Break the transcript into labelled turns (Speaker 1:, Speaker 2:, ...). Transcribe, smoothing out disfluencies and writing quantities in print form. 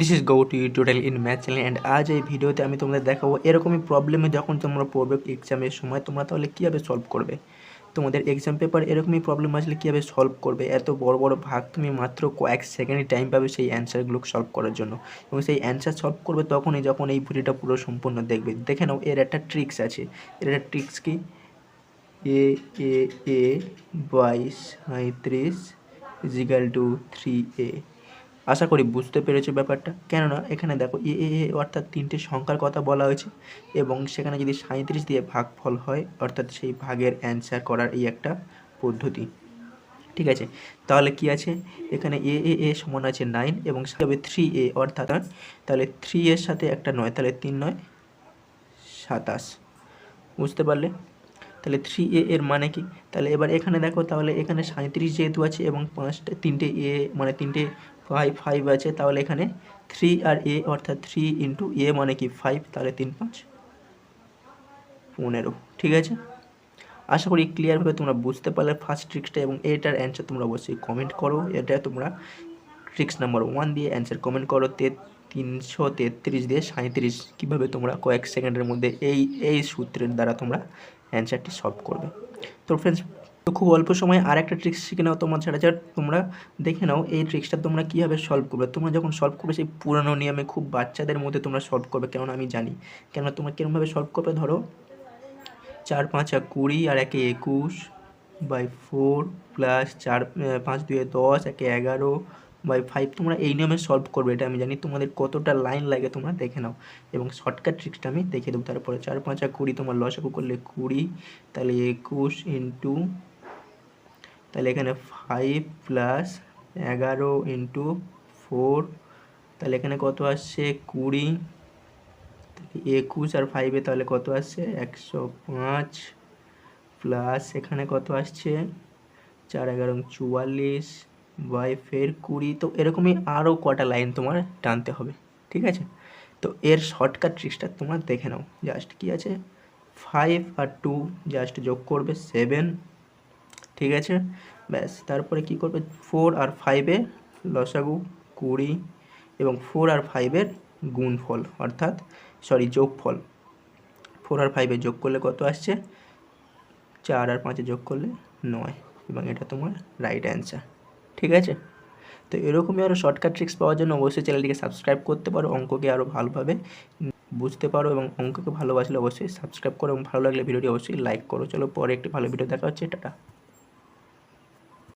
Speaker 1: This is go to tutorial in math channel and আজ এই ভিডিওতে আমি তোমাদের দেখাবো এরকমই প্রবলেমে যখন তোমরা পড়বে এক্সামের সময় তোমরা তাহলে কীভাবে সলভ করবে। তোমাদের এক্সাম পেপার এরকমই প্রবলেম আসলে কীভাবে সলভ করবে। এত বড় বড় ভাগ তুমি মাত্র কয়েক সেকেন্ডে টাইম পাবে সেই অ্যান্সারগুলো সলভ করার জন্য, এবং সেই অ্যান্সার সলভ করবে তখনই যখন এই ভিডিওটা পুরো সম্পূর্ণ দেখবে। দেখে নাও এর একটা ট্রিক্স আছে। এর একটা ট্রিক্স কি, এ এ এ 22 = 3a। আশা করি বুঝতে পেরেছো ব্যাপারটা। কেননা এখানে দেখো এ এ এ অর্থাৎ তিনটে সংখ্যার কথা বলা হয়েছে, এবং সেখানে যদি 37 দিয়ে ভাগফল হয় অর্থাৎ সেই ভাগের অ্যান্সার করার এই একটা পদ্ধতি। ঠিক আছে, তাহলে কি আছে এখানে এ এ এ সমান আছে 9 এবং সাথে 3a অর্থাৎ তাহলে 3 এর সাথে একটা 9, তাহলে 3 9 27। বুঝতে পারলে? তাহলে 3a এর মানে কি, তাহলে এবার এখানে দেখো, তাহলে এখানে 37 যেহেতু আছে এবং তিনটে এ মানে তিনটে 5 আছে, তাহলে এখানে 3 আর a অর্থাৎ 3 ইন্টু a মানে কি 5, তাহলে 3 5 15। ঠিক আছে, আশা করি ক্লিয়ারভাবে তোমরা বুঝতে পারলে ফার্স্ট ট্রিক্সটা, এবং এটার অ্যান্সার তোমরা অবশ্যই কমেন্ট করো। এটা তোমরা ট্রিক্স নাম্বার 1 দিয়ে অ্যান্সার কমেন্ট করো। 333 দিয়ে 37 কীভাবে তোমরা কয়েক সেকেন্ডের মধ্যে এই সূত্রের দ্বারা তোমরা অ্যান্সারটি সলভ করবে। তো ফ্রেন্ডস, তো খুব অল্প সময়ে আর একটা ট্রিক্স শিখে নাও তোমার ছাড়া তোমরা দেখে নাও এই ট্রিক্সটা তোমরা কীভাবে সলভ করবে। তোমরা যখন সলভ করবে সেই পুরানো নিয়মে খুব বাচ্চাদের মধ্যে তোমরা সলভ করবে, কেননা আমি জানি। কেননা তোমরা কীরকমভাবে সলভ করবে, ধরো 4 5 20 আর 1 21/4 প্লাস 4 5 2 10 1 11/5। তোমরা এই নিয়মে সলভ করবে, এটা আমি জানি। তোমাদের কতটা লাইন লাগে তোমরা দেখে নাও, এবং শর্টকাট ট্রিক্সটা আমি দেখে দেবো। তারপরে 4 5 20 তোমার লসাগু করলে 20, তাহলে 21 ইন্টু, তাহলে এখানে 5 প্লাস 11 ইন্টু 4, তাহলে এখানে কত আসছে 20, 21 আর 5 তাহলে কত আসছে 105, প্লাস এখানে কত আসছে 4 11 44 বাই ফের 20। তো এরকমই আরও কটা লাইন তোমার টানতে হবে। ঠিক আছে, তো এর শর্টকাট ট্রিক্সটা তোমরা দেখে নাও। জাস্ট কি আছে, 5 আর 2 জাস্ট যোগ করবে 7। ঠিক আছে, ব্যাস। তারপরে কি করবে, 4 আর 5-এর লসাগু 20 এবং 4 আর 5-এর গুণফল অর্থাৎ যোগফল। 4 আর 5-এর যোগ করলে কত আসছে, 4 আর 5-এ যোগ করলে 9, এবং এটা তোমার রাইট অ্যান্সার। ঠিক আছে, তো এরকমই আরও শর্টকাট ট্রিক্স পাওয়ার জন্য অবশ্যই চ্যানেলটিকে সাবস্ক্রাইব করতে পারো, অঙ্ককে আরও ভালোভাবে বুঝতে পারো, এবং অঙ্ককে ভালোবাসলে অবশ্যই সাবস্ক্রাইব করো, এবং ভালো লাগলে ভিডিওটি অবশ্যই লাইক করো। চলো পরে একটি ভালো ভিডিও দেখা হচ্ছে, টাটা।